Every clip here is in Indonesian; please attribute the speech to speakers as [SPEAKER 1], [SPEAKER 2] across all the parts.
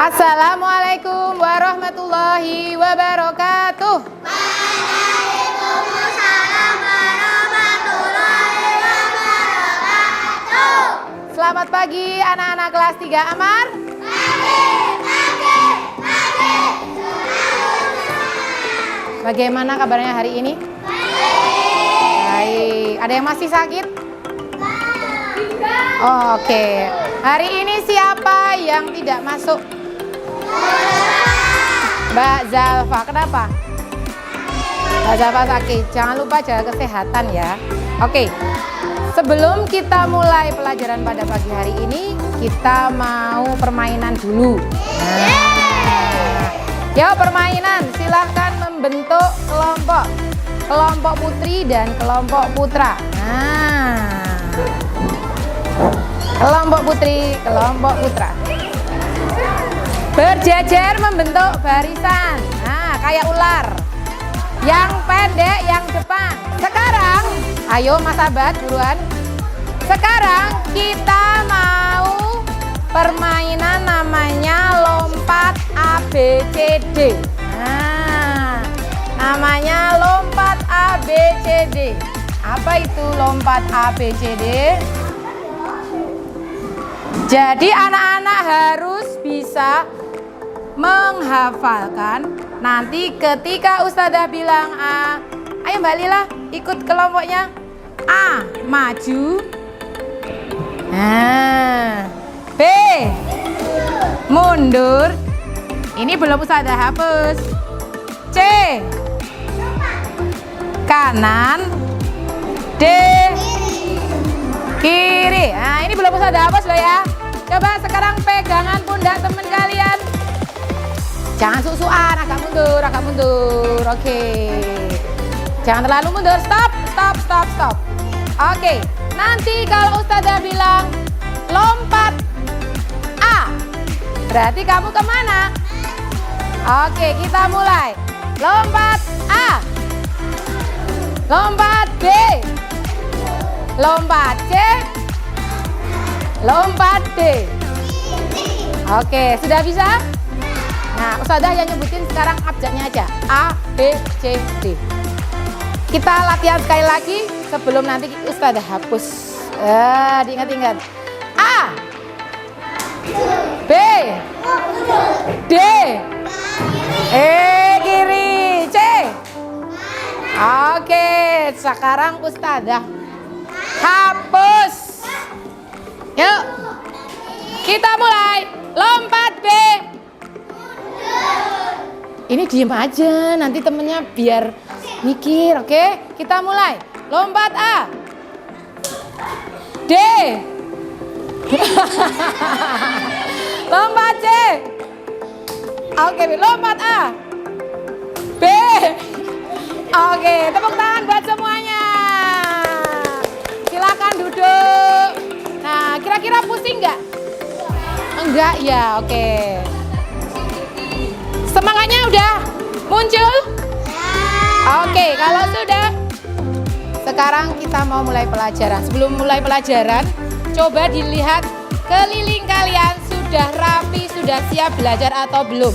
[SPEAKER 1] Assalamualaikum warahmatullahi wabarakatuh.
[SPEAKER 2] Waalaikumsalam warahmatullahi wabarakatuh.
[SPEAKER 1] Selamat pagi anak-anak kelas 3 Amar.
[SPEAKER 2] Pagi.
[SPEAKER 1] Bagaimana kabarnya hari ini? Baik. Ada yang masih sakit? Oh, oke. Hari ini siapa yang tidak masuk? Mbak Zalfa. Kenapa? Mbak Zalfa sakit. Jangan lupa jaga kesehatan ya. Oke. Sebelum kita mulai pelajaran pada pagi hari ini, kita mau permainan dulu. Yuk permainan. Silahkan membentuk kelompok. Kelompok putri dan kelompok putra. Kelompok putri, kelompok putra. Berjejer membentuk barisan. Nah, kayak ular. Yang pendek yang depan. Sekarang, ayo Mas Abad buruan. Sekarang kita mau permainan namanya lompat ABCD. Nah, namanya lompat ABCD. Apa itu lompat ABCD? Jadi anak-anak harus bisa menghafalkan. Nanti ketika Ustazah bilang A, ayo Mbak Lila ikut kelompoknya. A, maju. Nah, B, mundur. Ini belum Ustazah hapus. C, kanan. D, kiri. Nah, ini belum Ustazah hapus loh ya. Coba sekarang pegangan pundak teman kalian. Jangan susuan, agak mundur. Oke. Jangan terlalu mundur. Stop. Oke. Nanti kalau Ustazah bilang lompat A, berarti kamu kemana? Oke, kita mulai. Lompat A. Lompat B. Lompat C. Lompat D. Oke, sudah bisa? Nah, Ustazah yang nyebutin sekarang abjadnya aja. A, B, C, D. Kita latihan sekali lagi sebelum nanti Ustazah hapus. Diingat-ingat. A, B, D, kiri, C. Oke, sekarang Ustazah hapus. Yuk, kita mulai. Lompat B. Ini diem aja, nanti temennya biar mikir, oke? Kita mulai. Lompat A. D. Lompat C. Oke, lompat A. B. Oke, tepuk tangan buat semuanya. Silakan duduk. Nah, kira-kira pusing nggak? Enggak ya, oke. Semangatnya udah muncul? Oke, kalau sudah, sekarang kita mau mulai pelajaran. Sebelum mulai pelajaran, coba dilihat keliling kalian sudah rapi, sudah siap belajar atau belum?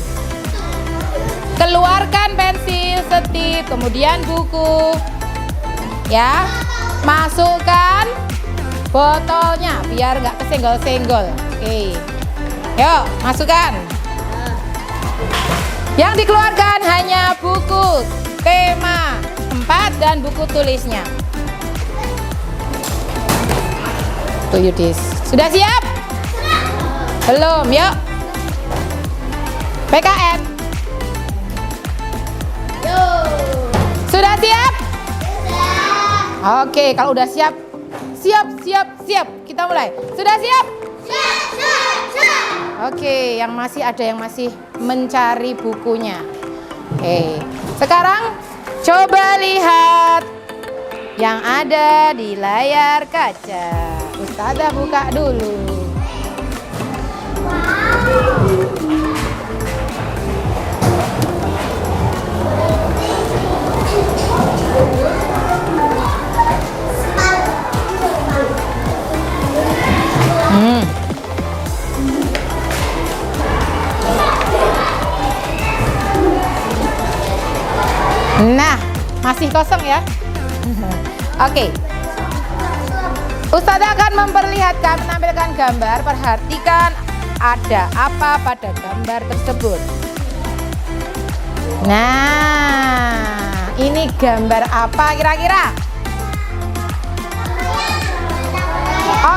[SPEAKER 1] Keluarkan pensil, setip, kemudian buku. Ya, masukkan botolnya biar nggak kesenggol-senggol. Oke, yuk masukkan. Yang dikeluarkan hanya buku tema 4 dan buku tulisnya. Tuh Yudis, sudah siap? Belum, yuk. PKN. Sudah siap? Oke, kalau udah siap. Siap. Kita mulai. Sudah siap?
[SPEAKER 2] Siap.
[SPEAKER 1] Oke, yang masih ada yang masih mencari bukunya. Oke, sekarang coba lihat yang ada di layar kaca. Ustazah buka dulu. Masih kosong ya. Oke. Ustazah akan menampilkan gambar. Perhatikan ada apa pada gambar tersebut. Nah, ini gambar apa kira-kira?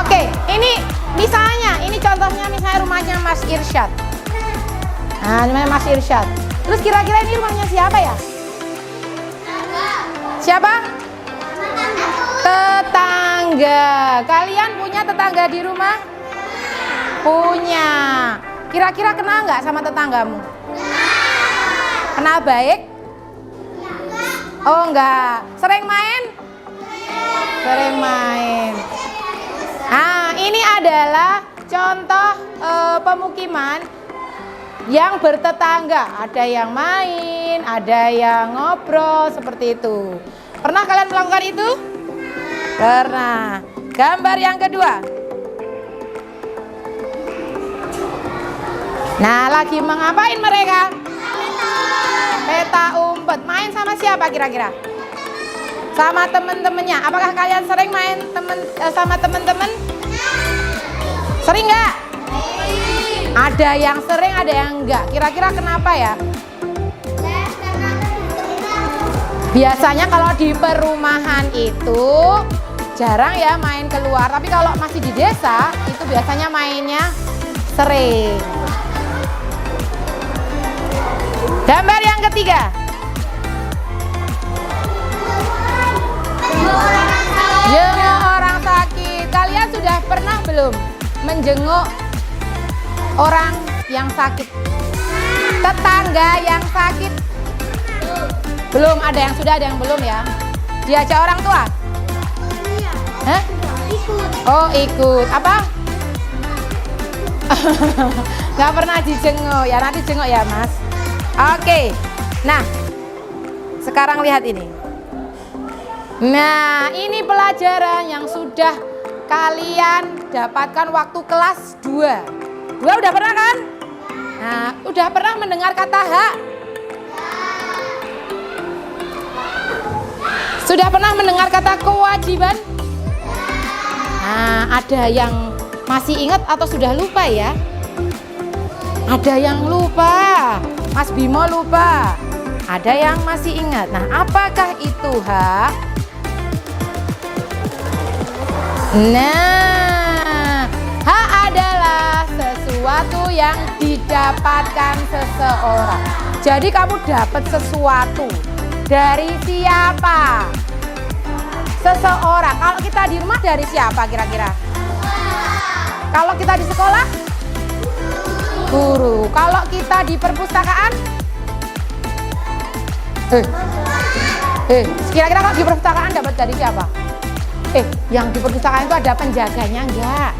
[SPEAKER 1] Oke, ini misalnya, ini contohnya misalnya rumahnya Mas Irsyad. Nah, namanya Mas Irsyad. Terus kira-kira ini rumahnya siapa ya? Siapa? Tetangga. Kalian punya tetangga di rumah? Punya. Kira-kira kenal nggak sama tetanggamu? Kenal baik? Oh enggak. Sering main? Sering main. Nah, ini adalah contoh pemukiman yang bertetangga. Ada yang main, ada yang ngobrol seperti itu. Pernah kalian melakukan itu? Pernah. Gambar yang kedua. Nah, lagi mengapain mereka? Peta umpet. Main sama siapa kira-kira? Sama temen-temennya. Apakah kalian sering main sama temen-temen? Sering nggak? Ada yang sering, ada yang enggak. Kira-kira kenapa ya? Biasanya kalau di perumahan itu jarang ya main keluar. Tapi kalau masih di desa itu biasanya mainnya sering. Gambar yang ketiga. Jenguk orang sakit. Kalian sudah pernah belum menjenguk orang yang sakit? Tetangga yang sakit? Belum, ada yang sudah, ada yang belum ya. Diajak orang tua? Hah? Oh, ikut. Apa? Gak pernah dijenguk ya, nanti jenguk ya Mas. Oke. Nah, sekarang lihat ini. Nah, ini pelajaran yang sudah kalian dapatkan waktu kelas 2. 2 udah pernah kan? Nah, udah pernah mendengar kata hak? Sudah pernah mendengar kata kewajiban? Nah, ada yang masih ingat atau sudah lupa ya? Ada yang lupa. Mas Bimo lupa. Ada yang masih ingat. Nah, apakah itu hak? Nah, hak adalah sesuatu yang didapatkan seseorang. Jadi kamu dapat sesuatu dari siapa? Seseorang. Kalau kita di rumah dari siapa kira-kira? Kalau kita di sekolah? Guru. Kalau kita di perpustakaan? Kira-kira kalau di perpustakaan dapat dari siapa? Yang di perpustakaan itu ada penjaganya enggak?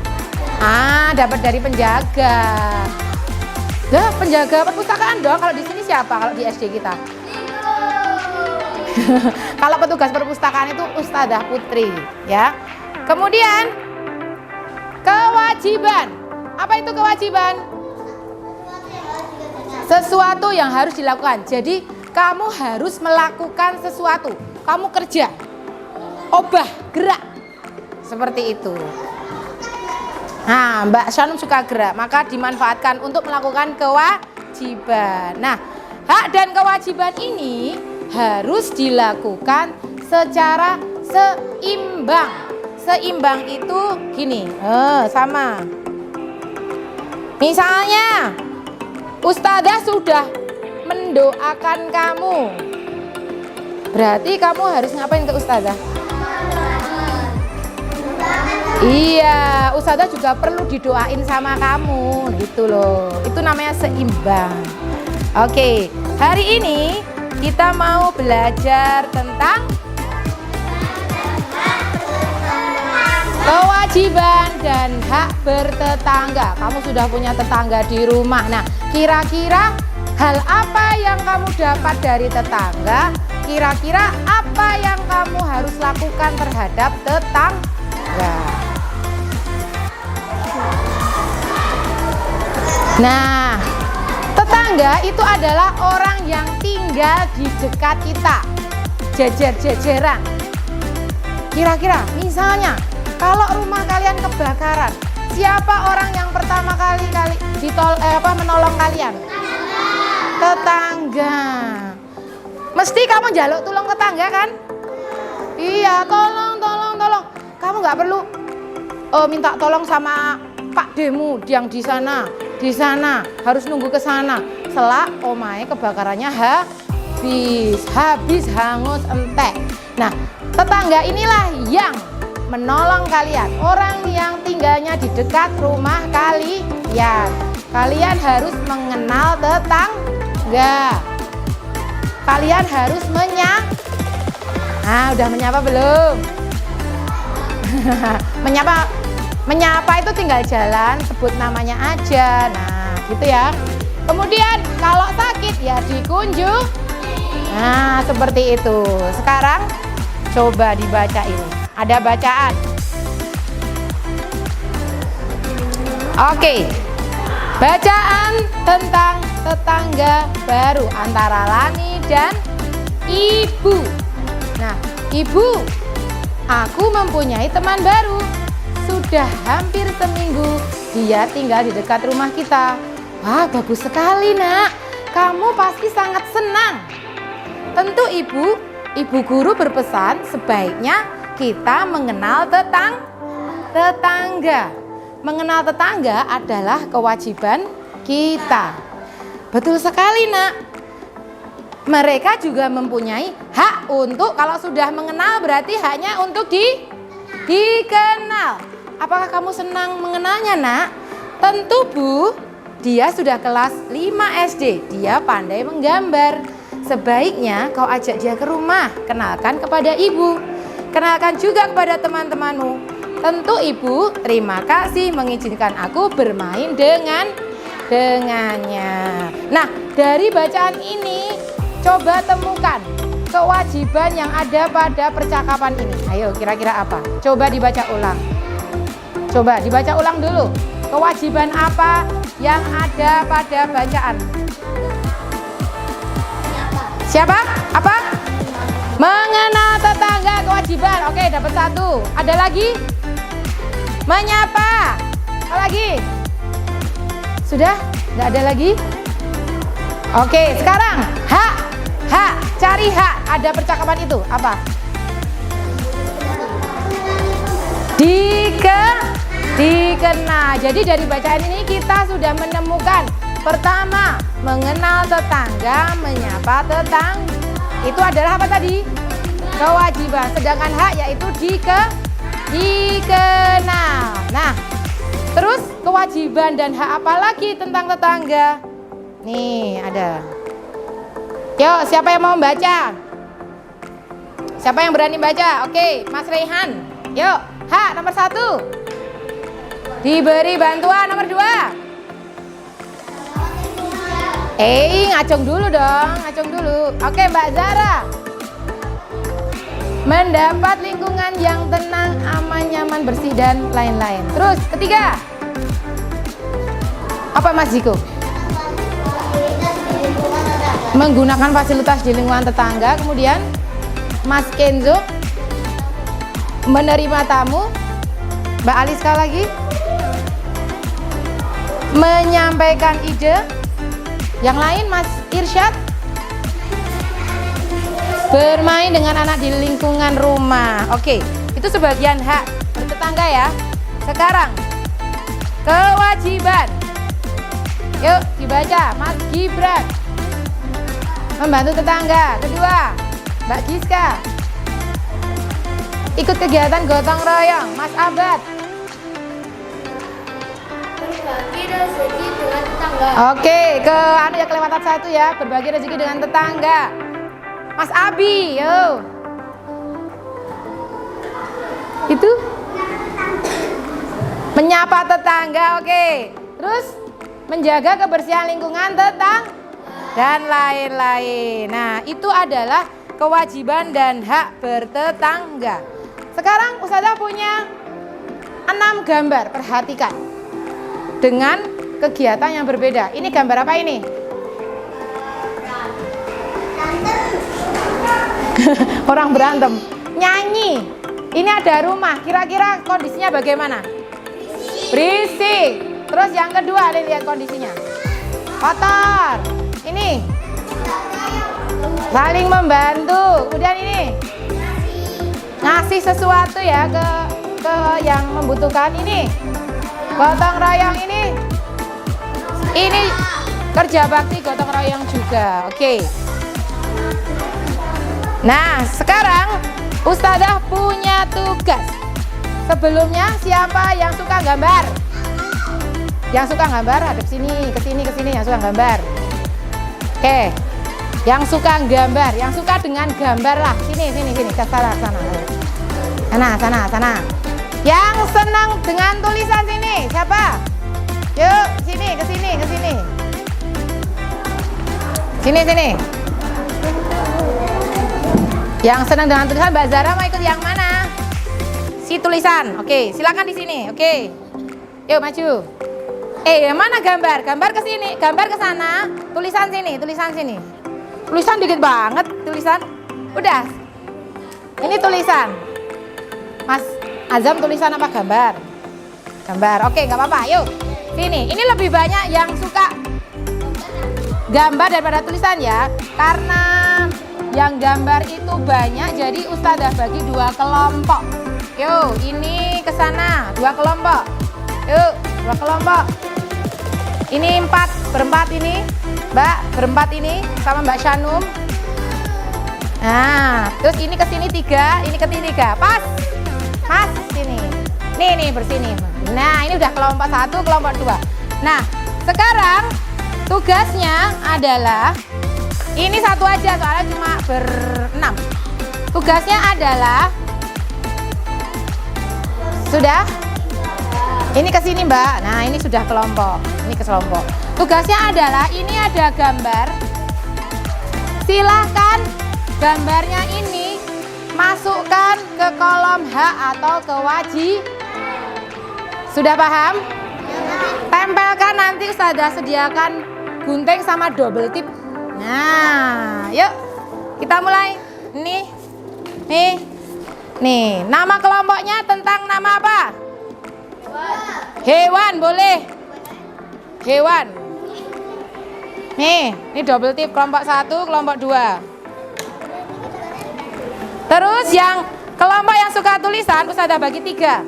[SPEAKER 1] Dapat dari penjaga. Lah, penjaga perpustakaan dong. Kalau di sini siapa? Kalau di SD kita? Kalau petugas perpustakaan itu Ustazah Putri, ya. Kemudian kewajiban. Apa itu kewajiban? Sesuatu yang harus dilakukan. Jadi kamu harus melakukan sesuatu. Kamu kerja, obah, gerak. Seperti itu. Nah, Mbak Shanum suka gerak, maka dimanfaatkan untuk melakukan kewajiban. Nah, hak dan kewajiban ini harus dilakukan secara seimbang. Seimbang itu gini, sama. Misalnya, Ustazah sudah mendoakan kamu. Berarti kamu harus ngapain ke Ustazah? Iya, Ustazah juga perlu didoain sama kamu, gitu loh. Itu namanya seimbang. Oke, hari ini kita mau belajar tentang kewajiban dan hak bertetangga. Kamu sudah punya tetangga di rumah. Nah, kira-kira hal apa yang kamu dapat dari tetangga? Kira-kira apa yang kamu harus lakukan terhadap tetangga? Nah, tetangga itu adalah orang yang tinggal di dekat kita. berjejer-jejeran. Kira-kira misalnya kalau rumah kalian kebakaran, siapa orang yang pertama kali menolong kalian? Tetangga. Mesti kamu jaluk tolong tetangga kan? Iya, tolong. Kamu nggak perlu minta tolong sama Pak Demu yang di sana harus nunggu ke sana. Selak omae kebakarannya habis hangus entek. Nah, tetangga inilah yang menolong kalian, orang yang tinggalnya di dekat rumah kalian. Kalian harus mengenal tetangga. Kalian harus udah menyapa belum? Menyapa itu tinggal jalan, sebut namanya aja. Nah, gitu ya. Kemudian kalau sakit ya dikunjung. Nah, seperti itu. Sekarang coba dibaca ini. Ada bacaan. Oke. Bacaan tentang tetangga baru antara Lani dan Ibu. Nah, Ibu, aku mempunyai teman baru. Sudah hampir seminggu dia tinggal di dekat rumah kita. Wah, bagus sekali, Nak. Kamu pasti sangat senang. Tentu Ibu guru berpesan sebaiknya kita mengenal tetangga. Mengenal tetangga adalah kewajiban kita. Betul sekali, Nak. Mereka juga mempunyai hak untuk, kalau sudah mengenal berarti haknya untuk dikenal. Apakah kamu senang mengenalnya, Nak? Tentu, Bu. Dia sudah kelas 5 SD. Dia pandai menggambar. Sebaiknya kau ajak dia ke rumah. Kenalkan kepada Ibu. Kenalkan juga kepada teman-temanmu. Tentu Ibu terima kasih mengizinkan aku bermain dengannya. Nah, dari bacaan ini coba temukan kewajiban yang ada pada percakapan ini. Ayo, kira-kira apa? Coba dibaca ulang. Coba dibaca ulang dulu. Kewajiban apa yang ada pada bacaan? Siapa? Apa? Mengenal tetangga, kewajiban. Oke, dapat 1. Ada lagi? Menyapa. Apa lagi? Sudah? Nggak ada lagi? Oke, sekarang hak. Cari hak. Ada percakapan itu. Apa? Dikenal. Jadi dari bacaan ini kita sudah menemukan pertama, mengenal tetangga, menyapa tetangga. Itu adalah apa tadi? Kewajiban. Sedangkan hak yaitu dikenal. Nah, terus kewajiban dan hak apa lagi tentang tetangga? Nih, ada. Yuk, siapa yang mau baca? Siapa yang berani baca? Oke, Mas Rehan. Yuk, hak nomor 1. Diberi bantuan nomor 2. Ngacung dulu dong, ngacung dulu. Oke, Mbak Zara. Mendapat lingkungan yang tenang, aman, nyaman, bersih, dan lain-lain. Terus, ketiga. Apa Mas Jiko? Menggunakan fasilitas di lingkungan tetangga. Kemudian, Mas Kenzo. Menerima tamu. Mbak Aliska lagi. Menyampaikan ide. Yang lain Mas Irsyad. Bermain dengan anak di lingkungan rumah. Oke, itu sebagian hak bertetangga ya. Sekarang kewajiban. Yuk dibaca. Mas Gibran. Membantu tetangga. Kedua, Mbak Giska. Ikut kegiatan gotong royong. Mas Abad.
[SPEAKER 2] Berbagi rezeki dengan tetangga.
[SPEAKER 1] Oke, kelewatan 1 ya. Berbagi rezeki dengan tetangga. Mas Abi, yo. Itu menyapa tetangga, oke. Terus menjaga kebersihan lingkungan tetangga dan lain-lain. Nah, itu adalah kewajiban dan hak bertetangga. Sekarang Ustazah punya 6 gambar, perhatikan. Dengan kegiatan yang berbeda. Ini gambar apa ini? Orang berantem. Nyanyi. Ini ada rumah. Kira-kira kondisinya bagaimana? Berisik. Terus yang kedua, lihat kondisinya. Kotor. Ini. Saling membantu. Kemudian ini. Ngasih sesuatu ya ke yang membutuhkan. Ini. Gotong royong ini. Ini kerja bakti gotong royong juga. Oke. Nah, sekarang Ustadzah punya tugas. Sebelumnya siapa yang suka gambar? Yang suka gambar hadap sini, ke sini yang suka gambar. Oke. Yang suka gambar, yang suka dengan gambar lah. Sini, ke sana. Sana. Yang senang dengan tulisan sini, siapa? Yuk, sini, ke sini. Sini. Yang senang dengan tulisan, Mbak Zara mau ikut yang mana? Si tulisan. Oke, silakan di sini. Oke. Yuk maju. Yang mana gambar? Gambar ke sini, gambar ke sana. Tulisan sini. Tulisan dikit banget tulisan. Udah. Ini tulisan. Mas Azam tulisan apa gambar? Gambar. Oke, nggak apa-apa. Yuk. Sini. Ini lebih banyak yang suka gambar daripada tulisan ya. Karena yang gambar itu banyak, jadi Ustadzah bagi 2 kelompok. Yuk, ini ke sana 2 kelompok. Yuk, 2 kelompok. Ini 4 berempat ini, Mbak berempat ini sama Mbak Shanum. Nah, terus ini ke sini 3, ini ke sini 3. Pas, Mas sini. Nih bersini. Nah, ini udah kelompok 1, kelompok 2. Nah, sekarang tugasnya adalah ini satu aja soalnya cuma ber-6. Tugasnya adalah sudah. Ini ke sini Mbak. Nah ini sudah kelompok. Ini ke kelompok. Tugasnya adalah ini ada gambar. Silahkan gambarnya ini masukkan ke kolom H atau ke wajib. Sudah paham? Tempelkan, nanti Ustadzah sediakan gunting sama double tip. Nah, yuk kita mulai. Nih, nama kelompoknya tentang nama apa? Hewan, boleh. Hewan. Nih, ini double tip kelompok 1, kelompok 2. Terus yang kelompok yang suka tulisan Ustadzah bagi 3.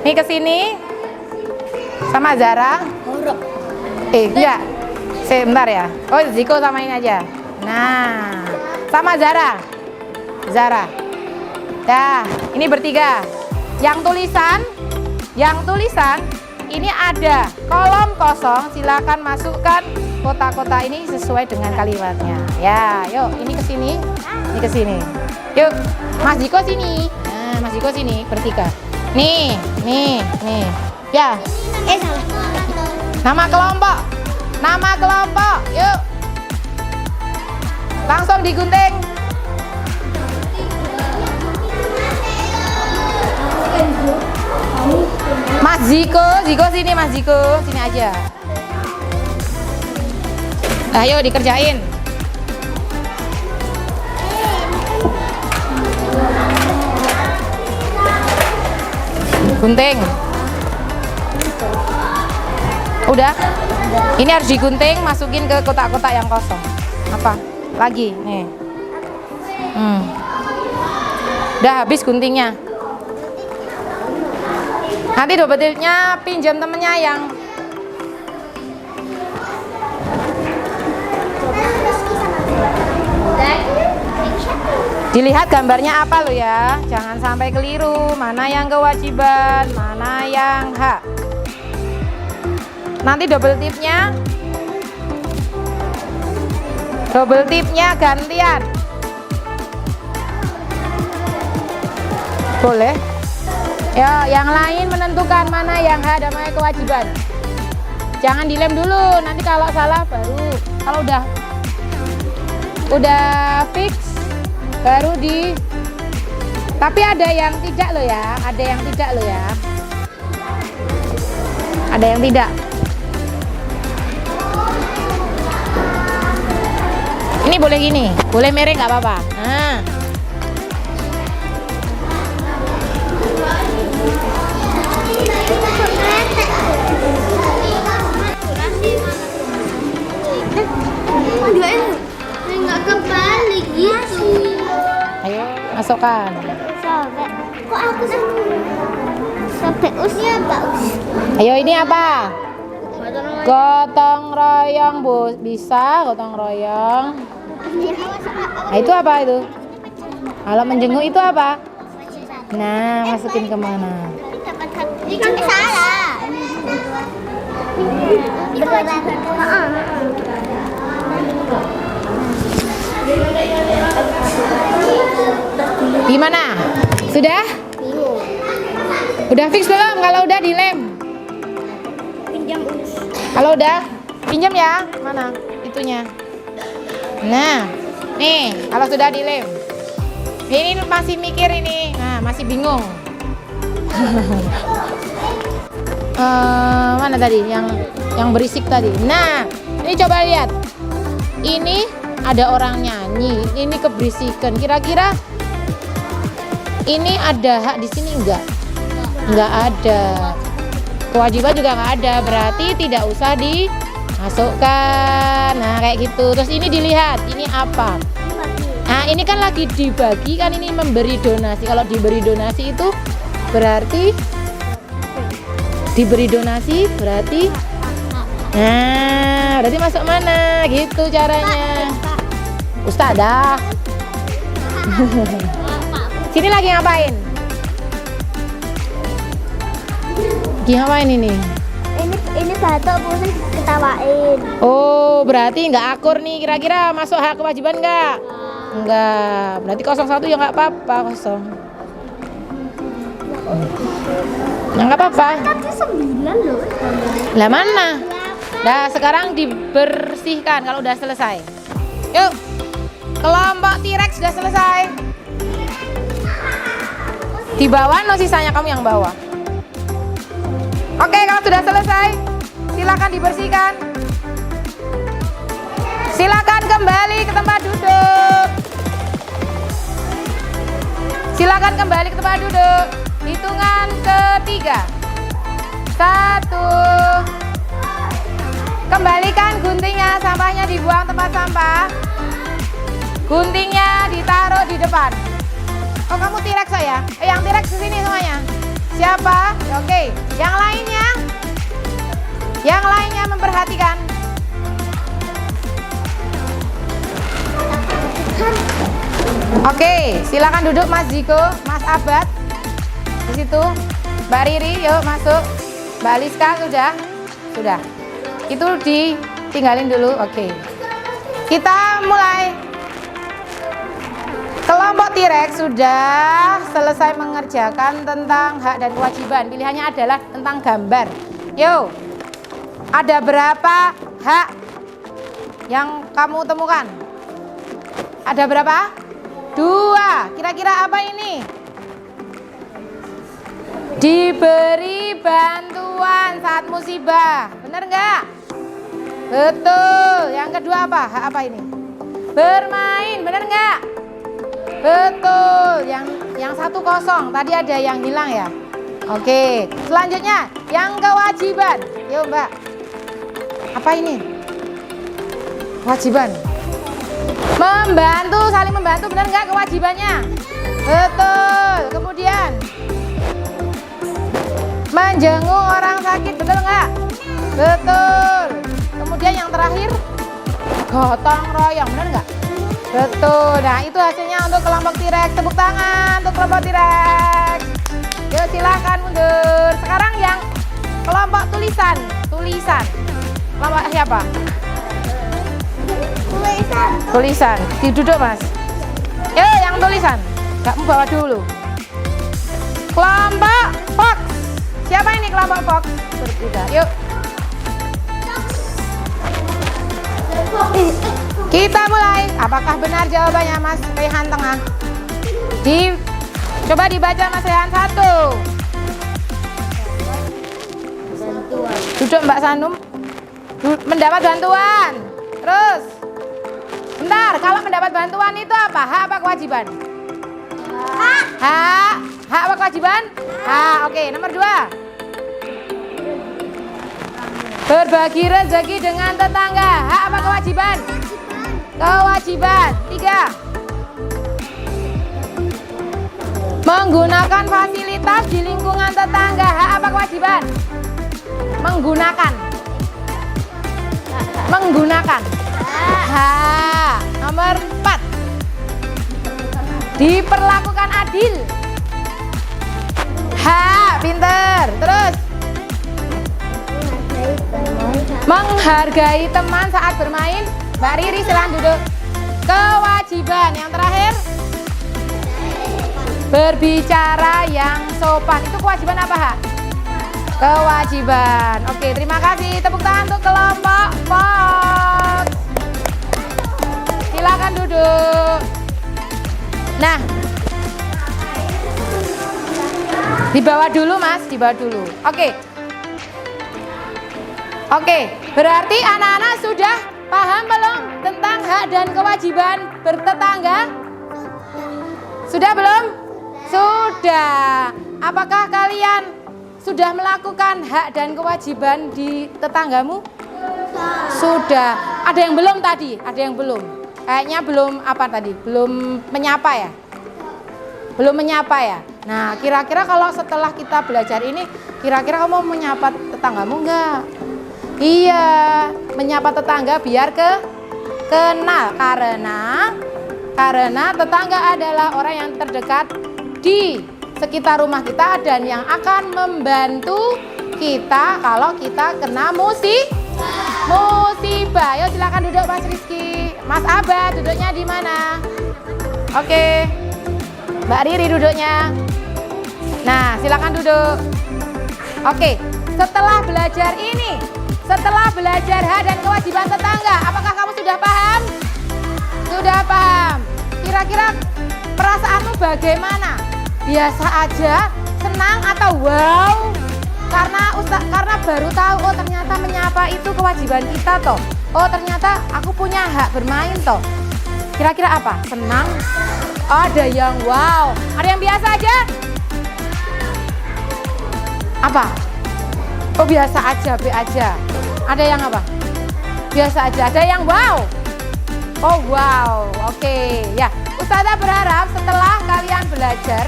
[SPEAKER 1] Nih ke sini sama Zara. Enggak. Sebentar ya. Oh, Ziko sama ini aja. Nah, sama Zara. Dah, ini bertiga. Yang tulisan ini ada kolom kosong, silakan masukkan kota-kota ini sesuai dengan kalimatnya. Ya, yuk, ini ke sini. Ini ke sini. Yuk, Mas Ziko sini. Nah, Mas Ziko sini bertiga. Nih. Ya.
[SPEAKER 2] Salah.
[SPEAKER 1] Nama kelompok, yuk. Langsung digunting. Mas Ziko sini, Mas Ziko sini aja. Ayo dikerjain. Gunting. Udah. Ini harus digunting, masukin ke kotak-kotak yang kosong. Apa? Lagi, nih. Udah habis guntingnya. Nanti double tipnya pinjam temennya yang dilihat gambarnya apa lo ya. Jangan sampai keliru. Mana yang kewajiban, mana yang hak. Nanti double tipnya gantian. Boleh. Ya, yang lain menentukan mana yang hak dan mana kewajiban. Jangan dilem dulu. Nanti kalau salah baru. Kalau udah fix baru di. Tapi ada yang tidak loh ya. Ada yang tidak. Ini boleh gini, boleh miring nggak apa-apa. Nah.
[SPEAKER 2] Nggak kebalik gitu.
[SPEAKER 1] Ayo, masukkan.
[SPEAKER 2] Sobek. Kok aku sobek usnya Pak Us?
[SPEAKER 1] Ayo, ini apa? Gotong royong, Bu. Bisa gotong royong. Nah, itu apa itu? Kalau menjenguk itu apa? Nah, masukin kemana?
[SPEAKER 2] Ini kan salah.
[SPEAKER 1] Gimana? Sudah? Udah fix belum? Kalau udah dilem.
[SPEAKER 2] Pinjam Us.
[SPEAKER 1] Kalau udah, pinjam ya. Mana itunya? Nah, nih, kalau sudah dilem. Ini masih mikir ini. Nah, masih bingung. Mana tadi yang berisik tadi? Nah, ini coba lihat. Ini ada orang nyanyi. Ini keberisikan. Kira-kira ini ada hak di sini enggak? Enggak ada. Kewajiban juga enggak ada. Berarti tidak usah dimasukkan. Nah, kayak gitu. Terus ini dilihat. Ini apa? Nah, ini kan lagi dibagi kan, ini memberi donasi. Kalau diberi donasi itu berarti nah, berarti masuk mana? Gitu caranya. Ustadzah. Sini lagi ngapain? Lagi ngapain ini?
[SPEAKER 2] Ini batok pusing ketawain.
[SPEAKER 1] Oh, berarti nggak akur nih. Kira-kira masuk hak kewajiban nggak? Enggak, berarti 01 ya nggak apa-apa, kosong. Nah, nggak apa-apa.
[SPEAKER 2] Tapi 9 loh.
[SPEAKER 1] Lah mana? Nah, sekarang dibersihkan kalau udah selesai. Yuk, kelompok T-Rex sudah selesai. Di bawah, no sisanya kamu yang bawah. Oke, kalau sudah selesai, silakan dibersihkan. Silakan kembali ke tempat duduk. Silakan kembali ke tempat duduk. Hitungan ketiga. 1. Kembalikan guntingnya, sampahnya dibuang tempat sampah. Guntingnya ditaruh di depan. Oh, kamu T-Rex saya? Yang T-Rex kesini semuanya. Siapa? Oke. Yang lainnya? Yang lainnya memperhatikan. Oke, silakan duduk Mas Jiko, Mas Abad. Di situ. Mbak Riri, yuk masuk. Mbak Liska sudah? Sudah. Itu ditinggalin dulu. Oke. Kita mulai. Kelompok T-Rex sudah selesai mengerjakan tentang hak dan kewajiban. Pilihannya adalah tentang gambar. Yuk. Ada berapa hak yang kamu temukan? Ada berapa? 2. Kira-kira apa ini? Diberi bantuan saat musibah. Bener nggak? Betul. Yang kedua apa? Hak apa ini? Bermain. Bener nggak? Betul. Yang 1-0. Tadi ada yang hilang ya. Oke. Selanjutnya yang kewajiban. Yuk Mbak. Apa ini? Kewajiban. Membantu, saling membantu, benar nggak kewajibannya? Betul. Kemudian menjenguk orang sakit, betul nggak? Betul. Kemudian yang terakhir gotong royong, benar nggak? Betul. Nah, itu hasilnya untuk kelompok T-Rex. Tepuk tangan untuk kelompok T-Rex. Yuk silakan mundur. Sekarang yang kelompok tulisan. Kelompok siapa? Tulisan. Duduk Mas. Yuk yang tulisan. Kamu bawa dulu. Kelompok Fox. Siapa ini kelompok Fox? Bertiga. Yuk. Kita mulai. Apakah benar jawabannya Mas Rehan tengah? Coba dibaca Mas Rehan 1. Duduk Mbak Sanum. Mendapat bantuan. Terus Bentar, kalau mendapat bantuan itu apa? Hak apa kewajiban? Hak. Hak apa kewajiban? Hak. Oke, nomor 2. Berbagi rezeki dengan tetangga. Hak apa kewajiban? Kewajiban. 3. Menggunakan fasilitas di lingkungan tetangga. Hak apa kewajiban? Menggunakan. Menggunakan. Hak. Nomor 4. Diperlakukan adil. Hak. Pinter. Terus. Menghargai teman saat bermain. Mbak Riri silahkan duduk. Kewajiban. Yang terakhir. Berbicara yang sopan. Itu kewajiban apa, Hak? Kewajiban. Oke, terima kasih. Tepuk tangan untuk kelompok Fox. Silakan duduk. Nah, dibawa dulu, Mas. Dibawa dulu. Oke. Oke, berarti anak-anak sudah paham belum tentang hak dan kewajiban bertetangga? Sudah belum? Sudah. Apakah kalian sudah melakukan hak dan kewajiban di tetanggamu? Sudah. Ada yang belum tadi? Ada yang belum? Kayaknya belum apa tadi? Belum menyapa ya? Belum menyapa ya? Nah, kira-kira kalau setelah kita belajar ini, kira-kira kamu menyapa tetanggamu enggak? Iya, menyapa tetangga biar kenal. Karena tetangga adalah orang yang terdekat di sekitar rumah kita dan yang akan membantu kita kalau kita kena musibah. Yuk silakan duduk Mas Rizky. Mas Abah duduknya di mana? Oke. Mbak Riri duduknya. Nah, silakan duduk. Oke, setelah belajar ini, setelah belajar hak dan kewajiban tetangga, apakah kamu sudah paham? Sudah paham. Kira-kira perasaanmu bagaimana? Biasa aja, senang atau wow? Karena baru tahu, oh ternyata menyapa itu kewajiban kita toh. Oh ternyata aku punya hak bermain toh. Kira-kira apa? Senang? Ada yang wow. Ada yang biasa aja? Apa? Oh biasa aja, B aja. Ada yang apa? Biasa aja. Ada yang wow. Oh wow. Oke. Ya, Ustazah berharap setelah kalian belajar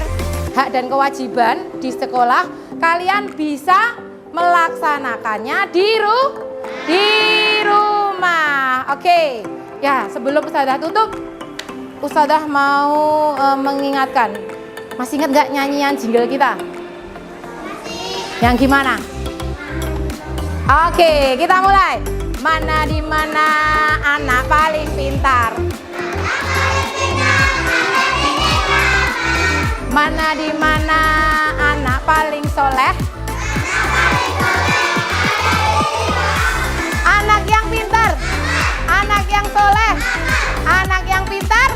[SPEAKER 1] hak dan kewajiban di sekolah, kalian bisa melaksanakannya di rumah. Oke. Ya, sebelum Ustazah tutup, Ustazah mau mengingatkan. Masih ingat nggak nyanyian jingle kita? Yang gimana? Oke, kita mulai. Mana di mana anak paling pintar? Mana di mana anak paling soleh? Anak yang pintar, anak yang soleh, anak yang pintar,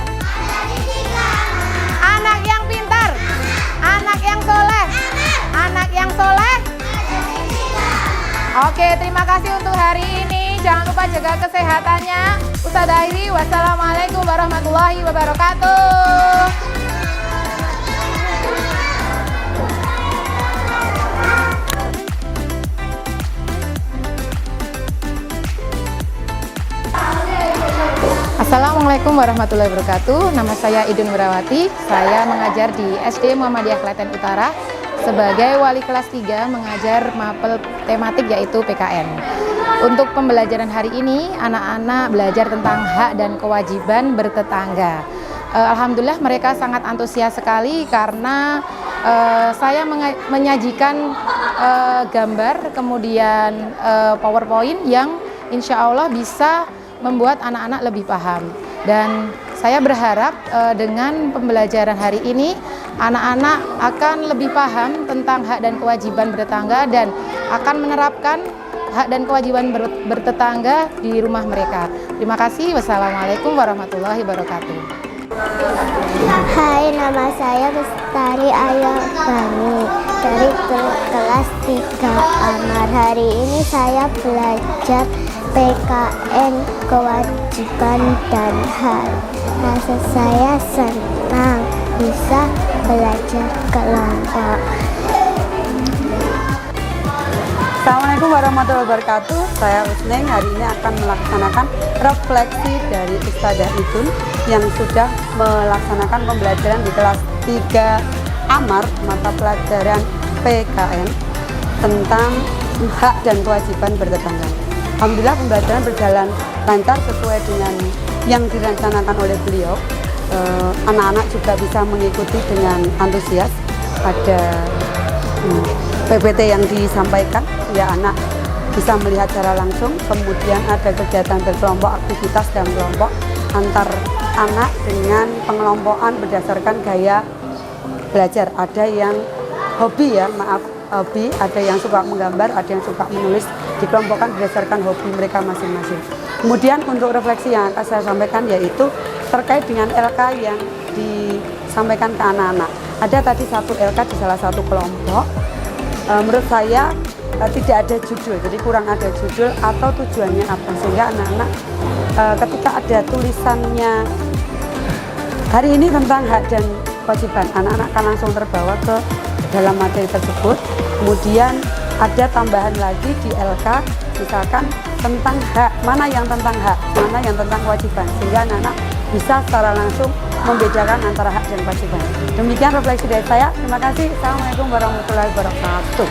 [SPEAKER 1] anak yang pintar, anak yang soleh, anak yang soleh. Oke, terima kasih untuk hari ini. Jangan lupa jaga kesehatannya. Ustazah Airi, wassalamualaikum warahmatullahi wabarakatuh. Assalamualaikum warahmatullahi wabarakatuh. Nama saya Idun Wirawati. Saya mengajar di SD Muhammadiyah Klaten Utara sebagai wali kelas 3 mengajar mapel tematik yaitu PKN. Untuk pembelajaran hari ini, anak-anak belajar tentang hak dan kewajiban bertetangga. Alhamdulillah mereka sangat antusias sekali karena saya menyajikan gambar kemudian PowerPoint yang insya Allah bisa membuat anak-anak lebih paham. Dan saya berharap dengan pembelajaran hari ini anak-anak akan lebih paham tentang hak dan kewajiban bertetangga dan akan menerapkan hak dan kewajiban bertetangga di rumah mereka. Terima kasih. Wassalamualaikum warahmatullahi wabarakatuh.
[SPEAKER 2] Hai, nama saya Bestari Ayobani dari kelas 3 Amar. Hari ini saya belajar PKN, kewajiban dan hak. Rasa saya senang bisa belajar kelompok.
[SPEAKER 3] Assalamualaikum warahmatullahi wabarakatuh. Saya Usneng hari ini akan melaksanakan refleksi dari Ustadzah Idun yang sudah melaksanakan pembelajaran di kelas 3 Amar mata pelajaran PKN tentang hak dan kewajiban bertetangga. Alhamdulillah pembelajaran berjalan lancar sesuai dengan yang direncanakan oleh beliau. Anak-anak juga bisa mengikuti dengan antusias. Ada PPT yang disampaikan, ya anak bisa melihat secara langsung, kemudian ada kegiatan berkelompok, aktivitas dalam kelompok antar anak dengan pengelompokan berdasarkan gaya belajar. Ada yang hobi hobi, ada yang suka menggambar, ada yang suka menulis, dikelompokkan berdasarkan hobi mereka masing-masing. Kemudian untuk refleksi yang akan saya sampaikan yaitu terkait dengan LK yang disampaikan ke anak-anak. Ada tadi satu LK di salah satu kelompok. Menurut saya tidak ada judul, jadi kurang ada judul atau tujuannya apa, sehingga anak-anak ketika ada tulisannya hari ini tentang hak dan kewajiban, anak-anak akan langsung terbawa ke dalam materi tersebut. Kemudian ada tambahan lagi di LK, misalkan tentang hak, mana yang tentang hak, mana yang tentang kewajiban, sehingga anak-anak bisa secara langsung membedakan antara hak dan kewajiban. Demikian refleksi dari saya. Terima kasih. Assalamualaikum warahmatullahi wabarakatuh.